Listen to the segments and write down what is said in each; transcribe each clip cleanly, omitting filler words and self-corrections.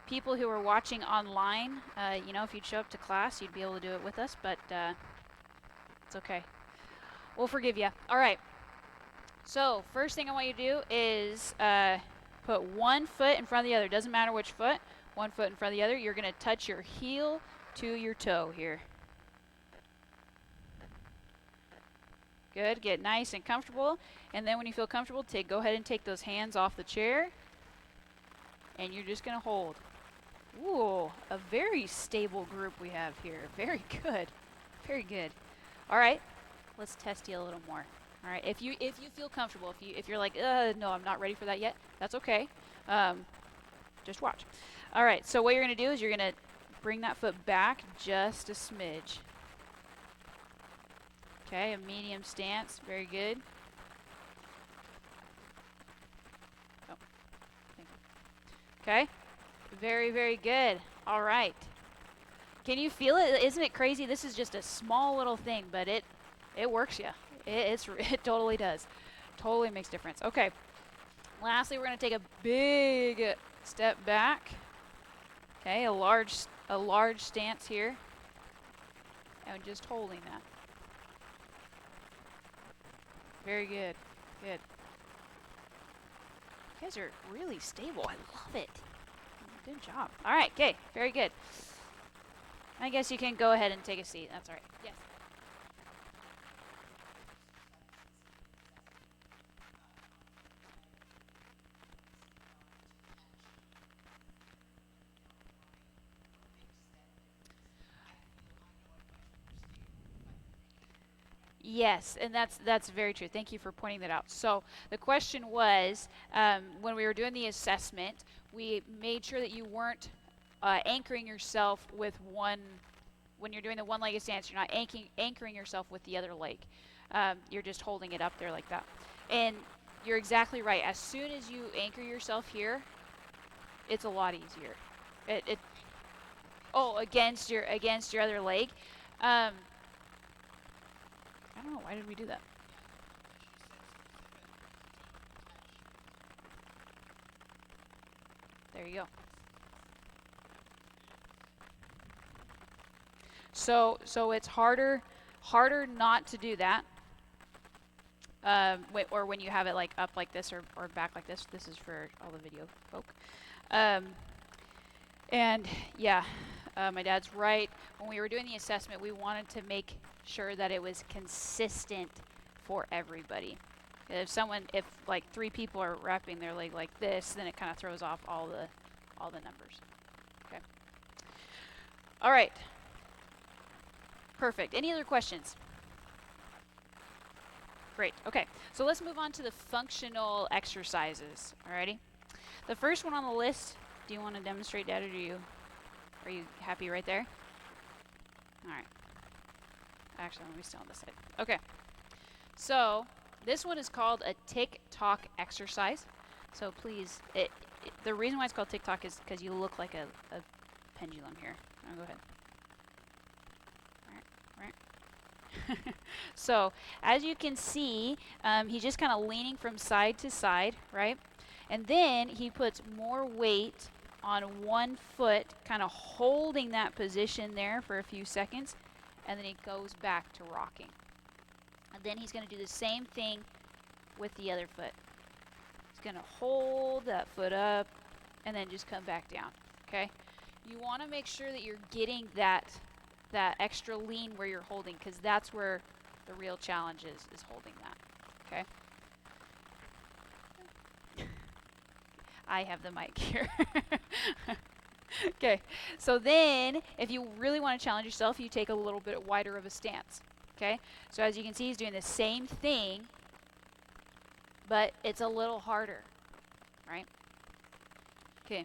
people who are watching online, you know, if you'd show up to class, you'd be able to do it with us, but it's okay. We'll forgive you. All right. So first thing I want you to do is put one foot in front of the other. Doesn't matter which foot. One foot in front of the other. You're going to touch your heel to your toe here. Good. Get nice and comfortable. And then when you feel comfortable, go ahead and take those hands off the chair. And you're just going to hold. Ooh, a very stable group we have here. Very good. Very good. All right. Let's test you a little more. All right. If you feel comfortable, if you're like, no, I'm not ready for that yet, that's okay. Just watch. All right. So what you're going to do is you're going to bring that foot back just a smidge. Okay, a medium stance. Very good. Oh, thank you. Okay. Very, very good. All right. Can you feel it? Isn't it crazy? This is just a small little thing, but it works, yeah. It totally does. Totally makes difference. Okay. Lastly, we're going to take a big step back. Okay, a large stance here. And just holding that. Very good. Good. You guys are really stable. I love it. Good job. All right, okay. Very good. I guess you can go ahead and take a seat. That's all right. Yes. Yes, and that's very true. Thank you for pointing that out. So the question was, when we were doing the assessment, we made sure that you weren't anchoring yourself with one. When you're doing the one-legged stance, you're not anchoring yourself with the other leg. You're just holding it up there like that. And you're exactly right. As soon as you anchor yourself here, it's a lot easier. Against your other leg. I don't know, why did we do that? There you go. So it's harder not to do that. Or when you have it like up like this or back like this. This is for all the video folk. And yeah, my dad's right. When we were doing the assessment, we wanted to make sure that it was consistent for everybody. If like 3 people are wrapping their leg like this, then it kind of throws off all the numbers. Okay. All right. Perfect. Any other questions? Great. Okay. So let's move on to the functional exercises. Alrighty. The first one on the list. Do you want to demonstrate that, or are you happy right there? All right. Actually, let me stay on this side. Okay. So this one is called a tick-tock exercise. So please, the reason why it's called tick-tock is because you look like a pendulum here. I'll go ahead. Right. So as you can see, he's just kind of leaning from side to side, right? And then he puts more weight on one foot, kind of holding that position there for a few seconds, and then he goes back to rocking. And then he's going to do the same thing with the other foot. He's going to hold that foot up and then just come back down, okay? You want to make sure that you're getting that extra lean where you're holding, because that's where the real challenge is holding that, okay? I have the mic here. Okay, so then if you really want to challenge yourself, you take a little bit wider of a stance. Okay, so as you can see, he's doing the same thing, but it's a little harder, right? Okay.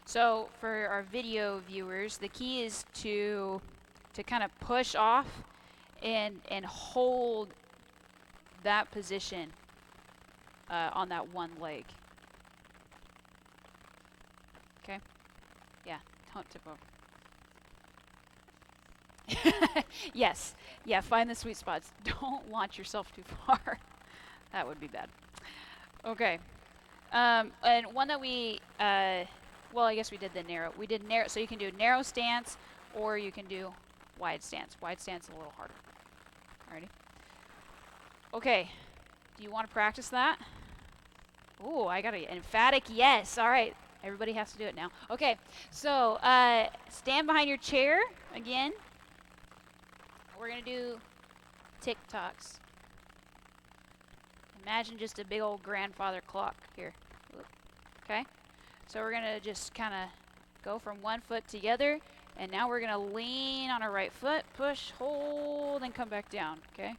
So for our video viewers, the key is to kind of push off and hold that position on that one leg. Okay? Yeah, don't tip over. Yes. Yeah, find the sweet spots. Don't launch yourself too far. That would be bad. Okay. And one that well, I guess we did the narrow. We did narrow, so you can do narrow stance or you can do wide stance. Wide stance is a little harder. Alrighty. Okay. Do you want to practice that? Ooh, I got an emphatic yes. All right. Everybody has to do it now. Okay. So, stand behind your chair again. We're going to do TikToks. Imagine just a big old grandfather clock here. Okay? So we're going to just kind of go from one foot to the other, and now we're going to lean on our right foot, push, hold, and come back down. Okay?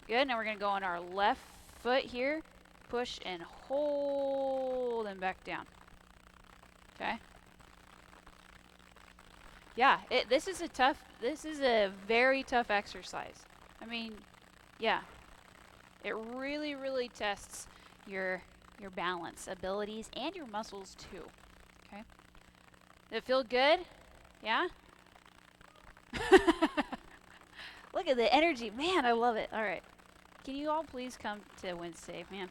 Good. Now we're going to go on our left foot here, push and hold, and back down. Okay? Yeah, this is a very tough exercise. I mean, yeah. It really, really tests your balance abilities and your muscles too. Okay? Does it feel good? Yeah? Look at the energy. Man, I love it. All right. Can you all please come to Wednesday, man?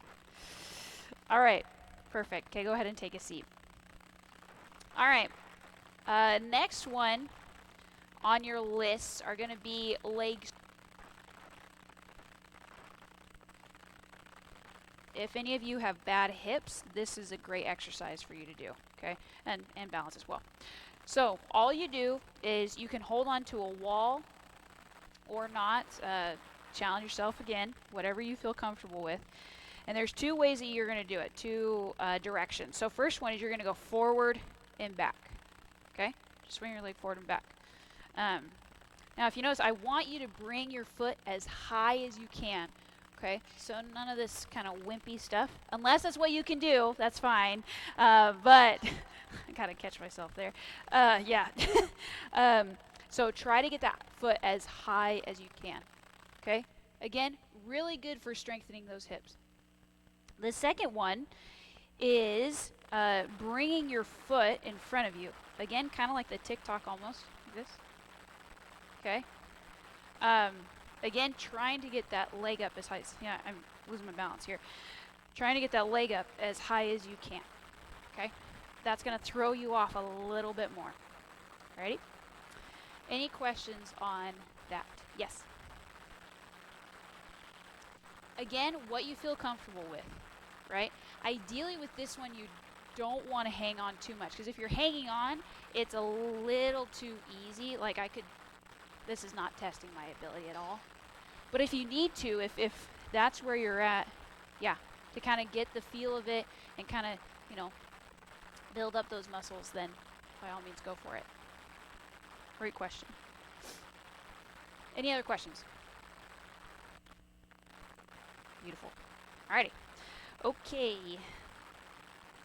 All right. Perfect. Okay, go ahead and take a seat. All right. Next one on your list are going to be legs. If any of you have bad hips, this is a great exercise for you to do, okay? And balance as well. So all you do is you can hold on to a wall or not. Challenge yourself again, whatever you feel comfortable with. And there's two ways that you're going to do it, two directions. So first one is you're going to go forward and back, okay? Just swing your leg forward and back. Now if you notice, I want you to bring your foot as high as you can. Okay, so none of this kind of wimpy stuff, unless that's what you can do, that's fine. But I gotta catch myself there. Yeah. So try to get that foot as high as you can. Okay, again, really good for strengthening those hips. The second one is bringing your foot in front of you. Again, kind of like the TikTok almost, like this. Okay. Again, trying to get that leg up as high as, yeah, I'm losing my balance here. Trying to get that leg up as high as you can. Okay? That's going to throw you off a little bit more. Ready? Any questions on that? Yes. Again, what you feel comfortable with, right? Ideally with this one, you don't want to hang on too much, because if you're hanging on, it's a little too easy. Like this is not testing my ability at all. But if you need to, if that's where you're at, yeah, to kind of get the feel of it and kind of, build up those muscles, then by all means go for it. Great question. Any other questions? Beautiful. Alrighty. Okay.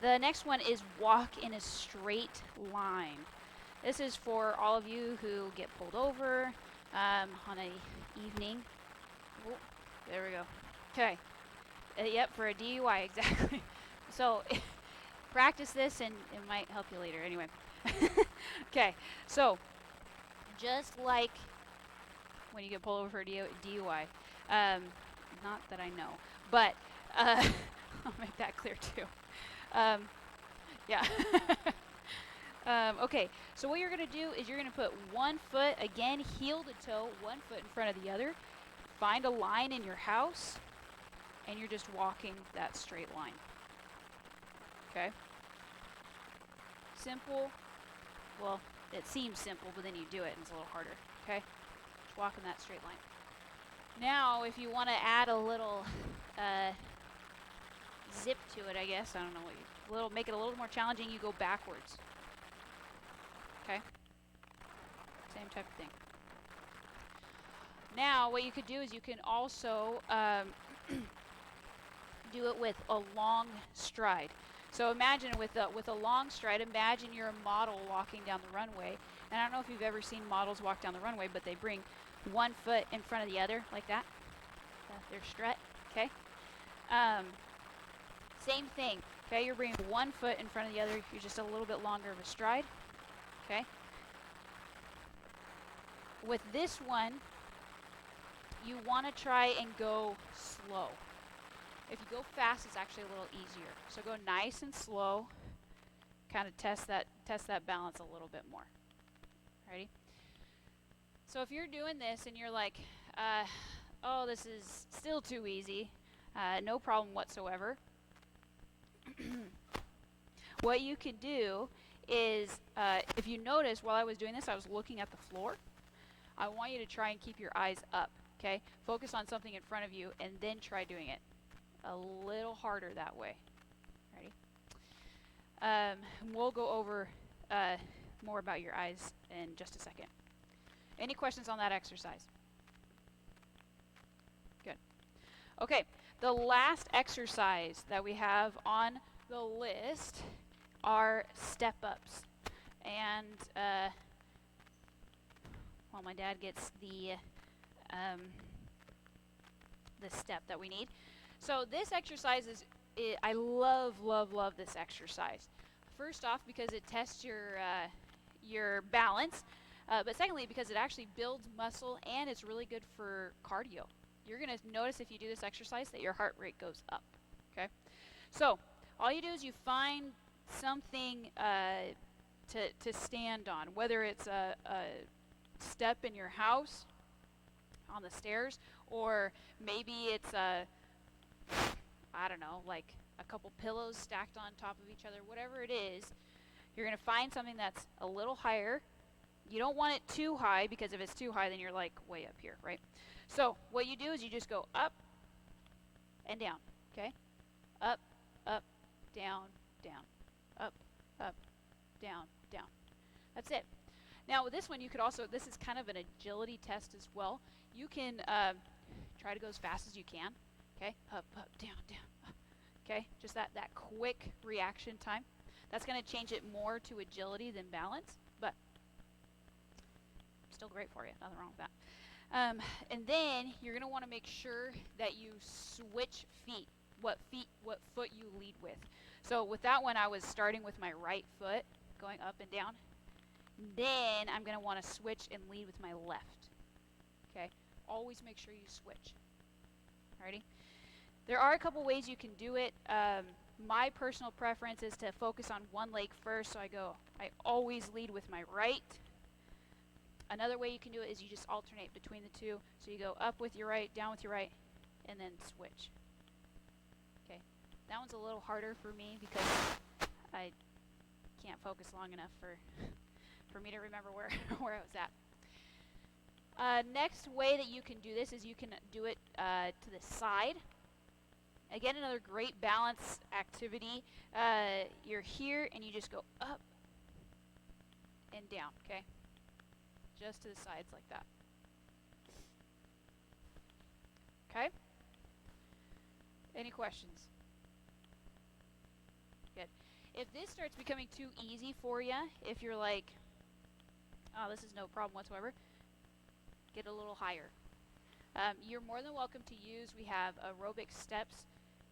The next one is walk in a straight line. This is for all of you who get pulled over on a evening. Oh, there we go. Okay. Yep, for a DUI, exactly. So practice this and it might help you later. Anyway. Okay. So just like when you get pulled over for a DUI, not that I know, but I'll make that clear too. Yeah. Okay, so what you're going to do is you're going to put one foot, again, heel to toe, one foot in front of the other. Find a line in your house, and you're just walking that straight line. Okay? Simple. Well, it seems simple, but then you do it, and it's a little harder. Okay? Just walking that straight line. Now, if you want to add a little zip to it, I guess, I don't know what make it a little more challenging, you go backwards. Okay? Same type of thing. Now, what you could do is you can also do it with a long stride. So imagine with a long stride, imagine you're a model walking down the runway. And I don't know if you've ever seen models walk down the runway, but they bring one foot in front of the other, like that. Their strut, okay? Same thing, okay? You're bringing one foot in front of the other. You're just a little bit longer of a stride, okay? with this one, you want to try and go slow. If you go fast, it's actually a little easier. So go nice and slow. Kind of test that balance a little bit more. Ready? So if you're doing this and you're like, oh, this is still too easy, no problem whatsoever. What you can do is, if you notice while I was doing this, I was looking at the floor. I want you to try and keep your eyes up, okay? Focus on something in front of you and then try doing it a little harder that way. Ready? We'll go over more about your eyes in just a second. Any questions on that exercise? Good. Okay, the last exercise that we have on the list are step-ups. And while my dad gets the step that we need. So this exercise I love this exercise. First off, because it tests your balance, but secondly, because it actually builds muscle and it's really good for cardio. You're going to notice if you do this exercise that your heart rate goes up. Okay, so all you do is you find something to stand on, whether it's a step in your house on the stairs, or maybe it's I don't know, like a couple pillows stacked on top of each other, whatever it is. You're going to find something that's a little higher. You don't want it too high, because if it's too high, then you're like way up here, right? So what you do is you just go up and down, okay? Up, up, down, down, up, down, down. That's it. Now with this one, you could also, this is kind of an agility test as well. You can try to go as fast as you can, okay? Up, down, down, up. Okay? Just that quick reaction time. That's going to change it more to agility than balance, but still great for you. Nothing wrong with that. And then you're going to want to make sure that you switch feet. What foot you lead with. So with that one, I was starting with my right foot, going up and down. Then I'm going to want to switch and lead with my left. Okay? Always make sure you switch. Alrighty? There are a couple ways you can do it. My personal preference is to focus on one leg first, so I always lead with my right. Another way you can do it is you just alternate between the two. So you go up with your right, down with your right, and then switch. Okay, that one's a little harder for me because I can't focus long enough for me to remember where I was at. Next way that you can do this is you can do it to the side. Again, another great balance activity. You're here and you just go up and down, okay? Just to the sides like that. Okay? Any questions? Good. If this starts becoming too easy for you, if you're like, oh, this is no problem whatsoever, get a little higher. You're more than welcome to use, we have aerobic steps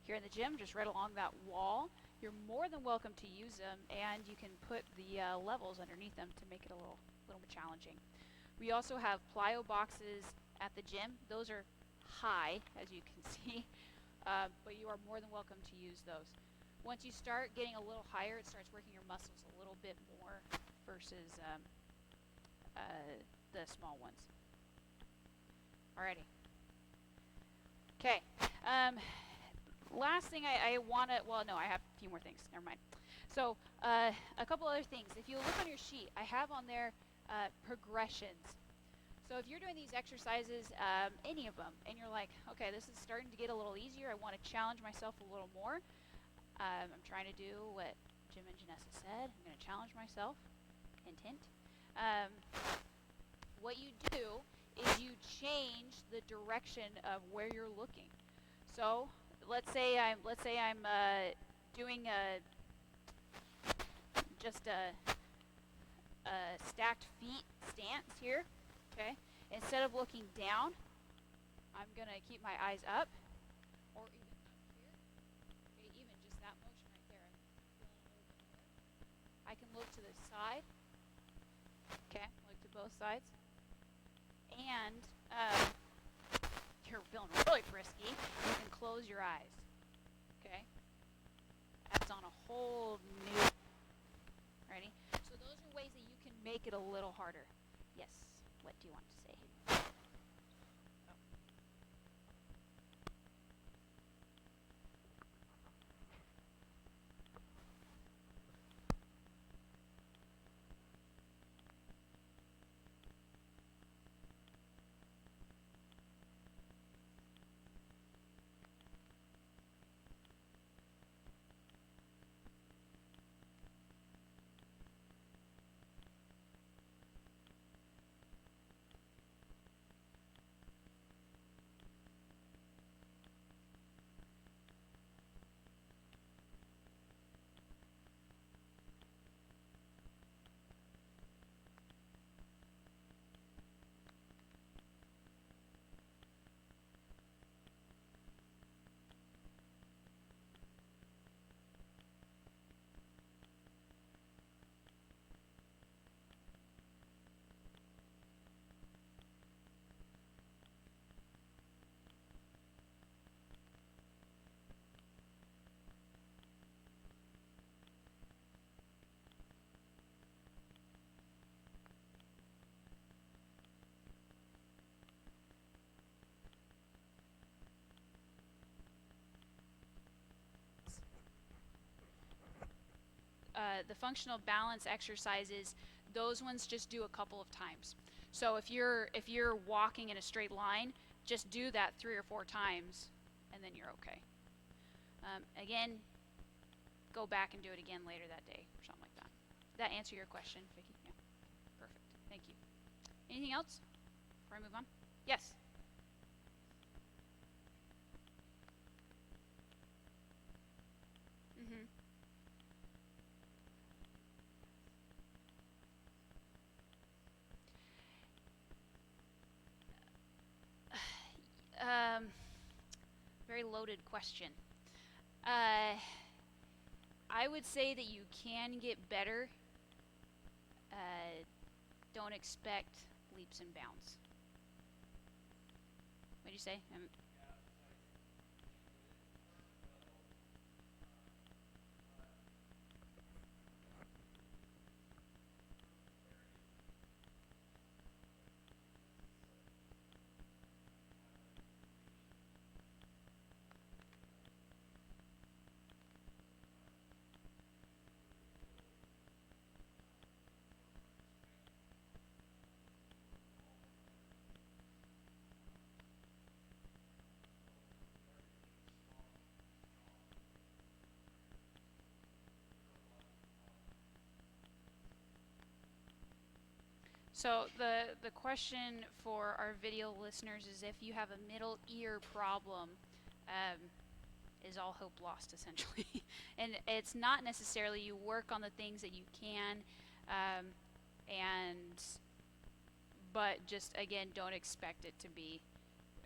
here in the gym, just right along that wall. You're more than welcome to use them, and you can put the levels underneath them to make it a little bit challenging. We also have plyo boxes at the gym. Those are high, as you can see, but you are more than welcome to use those. Once you start getting a little higher, it starts working your muscles a little bit more versus the small ones. Alrighty. Okay. Last thing I want to, well, no, I have a few more things. Never mind. So a couple other things. If you look on your sheet, I have on there progressions. So if you're doing these exercises, any of them, and you're like, okay, this is starting to get a little easier, I want to challenge myself a little more. I'm trying to do what Jim and Janessa said. I'm going to challenge myself. Hint, hint. What you do is you change the direction of where you're looking. So let's say I'm doing just a stacked feet stance here. Okay. Instead of looking down, I'm gonna keep my eyes up, or even up here. Okay, even just that motion right there. I can look to the side. Okay, look to both sides. and you're feeling really frisky, you can close your eyes. Okay? That's on a whole new. Ready? So those are ways that you can make it a little harder. Yes. What do you want to say? The functional balance exercises, those ones just do a couple of times. So if you're walking in a straight line, just do that 3 or 4 times, and then you're okay. Again, go back and do it again later that day or something like that. Did that answer your question, Vicki? Yeah. Perfect. Thank you. Anything else before I move on? Yes. Mm-hmm. Very loaded question. Uh, I would say that you can get better. Don't expect leaps and bounds. What did you say? So the question for our video listeners is if you have a middle ear problem, um, is all hope lost essentially? And it's not necessarily. You work on the things that you can, um, and but just again, don't expect it to be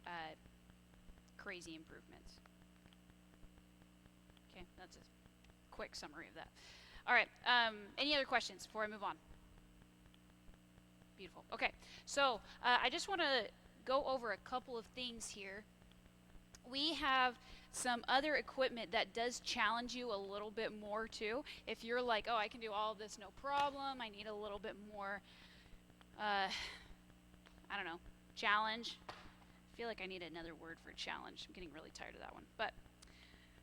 uh, crazy improvements. Okay, that's a quick summary of that. All right. Any other questions before I move on? Beautiful. Okay, so I just want to go over a couple of things here. We have some other equipment that does challenge you a little bit more too. If you're like, oh, I can do all of this no problem, I need a little bit more, I don't know, challenge. I feel like I need another word for challenge. I'm getting really tired of that one. But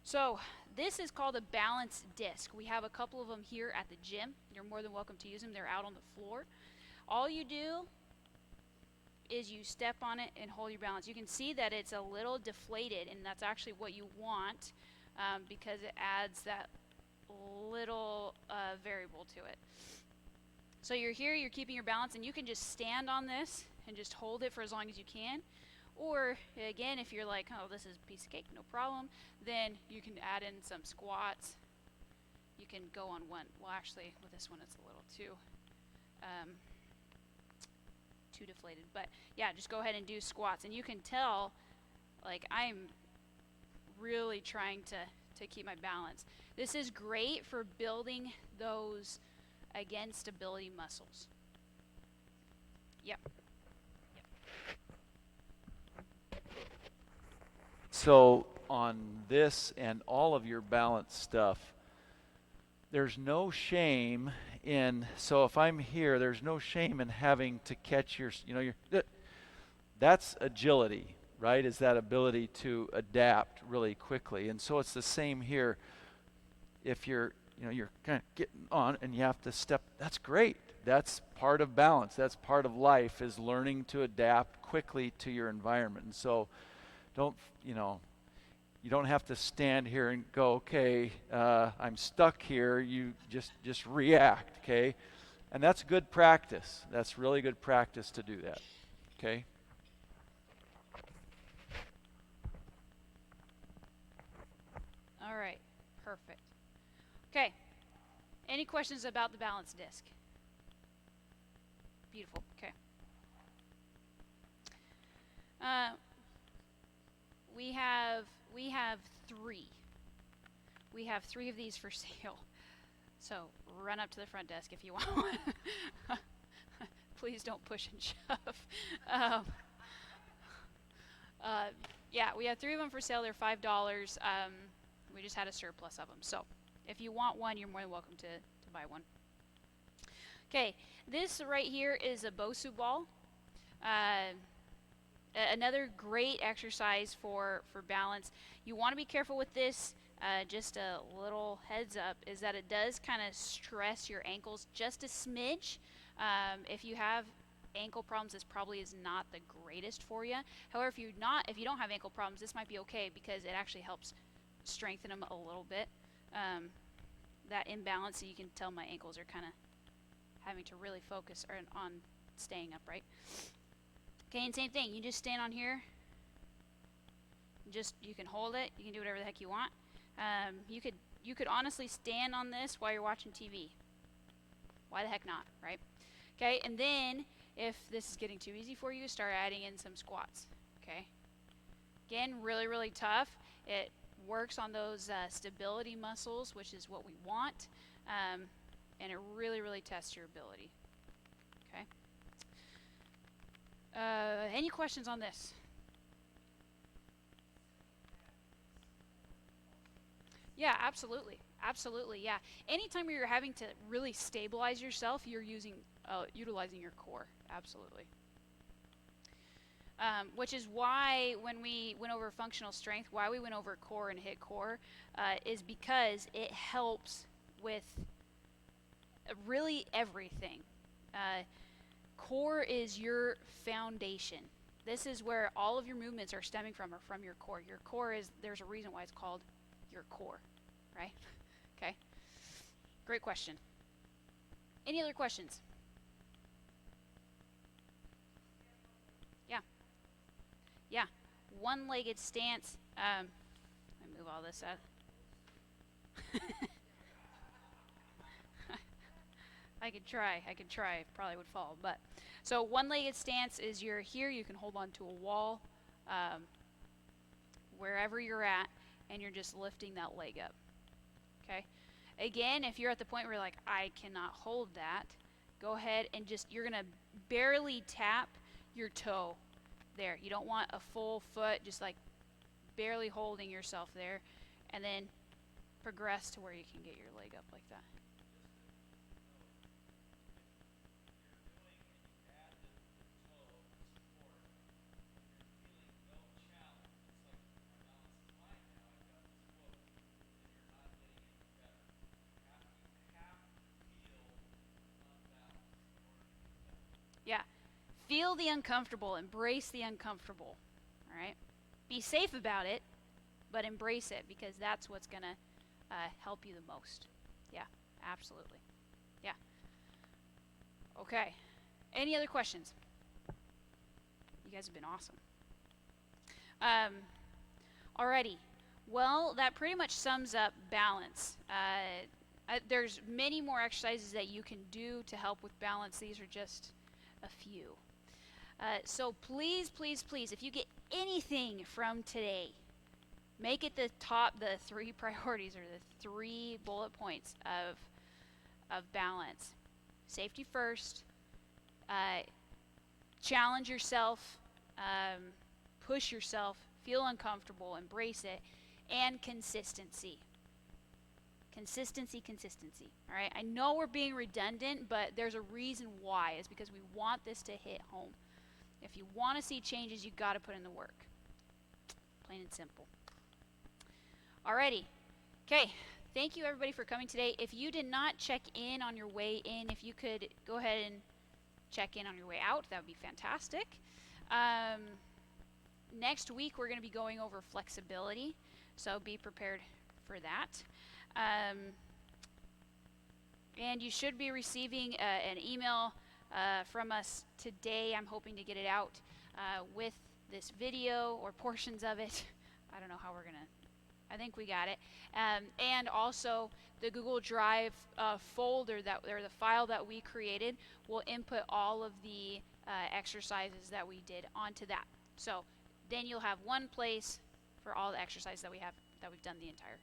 so this is called a balance disc. We have a couple of them here at the gym. You're more than welcome to use them. They're out on the floor. All you do is you step on it and hold your balance. You can see that it's a little deflated, and that's actually what you want because it adds that little variable to it. So you're here, you're keeping your balance, and you can just stand on this and just hold it for as long as you can. Or again, if you're like, oh, this is a piece of cake, no problem, then you can add in some squats. You can go on one. Well, actually, with this one, it's a little too deflated. But yeah, just go ahead and do squats, and you can tell, like, I'm really trying to keep my balance. This is great for building those, again, stability muscles. Yep. Yep. so on this and all of your balance stuff, there's no shame in, so if I'm here, there's no shame in having to catch that's agility, right? Is that ability to adapt really quickly. And so it's the same here. If you're kind of getting on and you have to step, that's great. That's part of balance. That's part of life, is learning to adapt quickly to your environment. And so don't, you don't have to stand here and go, okay, I'm stuck here. You just react, okay? And that's good practice. That's really good practice to do that, okay? All right, perfect. Okay, any questions about the balance disc? Beautiful, okay. We have three. We have three of these for sale. So run up to the front desk if you want one. Please don't push and shove. Um, yeah, we have three of them for sale. They're $5. We just had a surplus of them. So if you want one, you're more than welcome to buy one. Okay, this right here is a Bosu ball. Another great exercise for balance. You want to be careful with this. Just a little heads up is that it does kind of stress your ankles just a smidge. If you have ankle problems, this probably is not the greatest for you. However, if you don't have ankle problems, this might be okay because it actually helps strengthen them a little bit. That imbalance, so you can tell my ankles are kind of having to really focus on staying upright. Okay, and same thing. You just stand on here. You can hold it. You can do whatever the heck you want. You could honestly stand on this while you're watching TV. Why the heck not, right? Okay, and then if this is getting too easy for you, start adding in some squats. Okay. Again, really, really tough. It works on those stability muscles, which is what we want, and it really, really tests your ability. Okay. Any questions on this? Yeah, absolutely. Absolutely, yeah. Anytime you're having to really stabilize yourself, you're utilizing your core. Absolutely. Which is why when we went over functional strength, why we went over core and hit core, is because it helps with really everything. Core is your foundation. This is where all of your movements are stemming from, or from your core. Your core there's a reason why it's called your core, right? Okay. Great question. Any other questions? Yeah. Yeah. One-legged stance. Let me move all this out. I could try. Probably would fall. But so one-legged stance is you're here. You can hold on to a wall, wherever you're at, and you're just lifting that leg up. Okay. Again, if you're at the point where you're like, I cannot hold that, go ahead and you're gonna barely tap your toe there. You don't want a full foot, just like barely holding yourself there, and then progress to where you can get your leg up like that. Yeah. Feel the uncomfortable, embrace the uncomfortable. All right? Be safe about it, but embrace it, because that's what's going to help you the most. Yeah, absolutely. Yeah. Okay. Any other questions? You guys have been awesome. Alrighty. Well, that pretty much sums up balance. There's many more exercises that you can do to help with balance. These are just a few. So please, please, please, if you get anything from today, make it the three priorities, or the 3 bullet points of balance. Safety first. Challenge yourself. Push yourself. feel uncomfortable, embrace it, and consistency. Consistency, consistency. All right. I know we're being redundant, but there's a reason why. It's because we want this to hit home. If you want to see changes, you got to put in the work. Plain and simple. Alrighty. Okay. Thank you everybody for coming today. If you did not check in on your way in, if you could go ahead and check in on your way out, that would be fantastic. Next week we're going to be going over flexibility, so be prepared for that. And you should be receiving an email from us today. I'm hoping to get it out with this video or portions of it. I don't know how we're going to, I think we got it. And also the Google Drive folder, or the file that we created, will input all of the exercises that we did onto that. So then you'll have one place for all the exercises that we've done the entire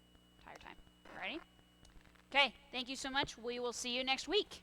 time. Alrighty? Okay, thank you so much. We will see you next week.